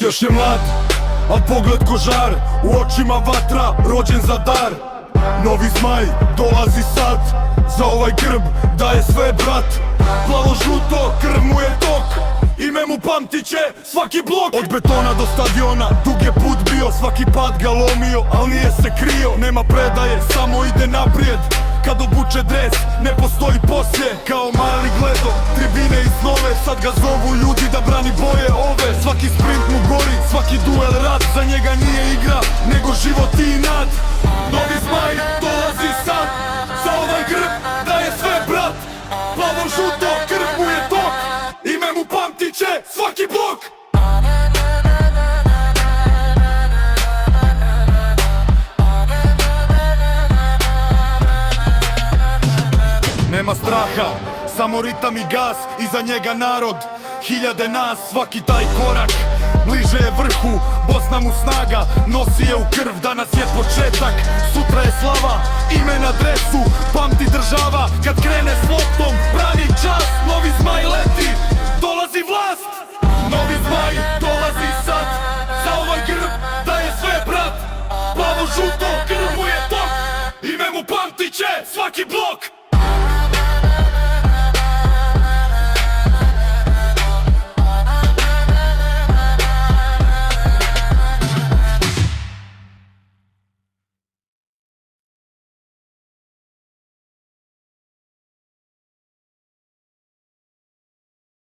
Još je mlad, al pogled ko žar, u očima vatra, rođen za dar. Novi zmaj dolazi sad, za ovaj grb daje sve brat. Plavo žuto, krv mu je tok, ime mu pamtit će svaki blok. Od betona do stadiona, dug je put bio, svaki pad ga lomio, al nije se krio. Nema predaje, samo ide naprijed, kad obuče dres, ne postoji poslije. Kao mali gledo, tribine iz nove, sad ga zovu ljudi da brani boje ove. Svaki sprint mu gori, svaki duel rat, za njega nije igra, nego život i inat. Novi zmaj dolazi sad, za ovaj grb daje sve brat. Plavo žuto, krv mu je tok, ime mu pamtit će svaki blok. Nema straha, samo ritam i gas, iza njega narod, hiljade nas. Svaki taj korak bliže je vrhu, Bosna mu snaga, nosi je u krv. Danas je početak, sutra je slava, ime na dresu, pamti država. Kad krene s loptom, brani čas. Novi zmaj leti, dolazi vlast. Novi zmaj dolazi sad, za ovaj grb daje sve brat. Plavo žuto, krv mu je tok, ime mu pamtit će svaki blok.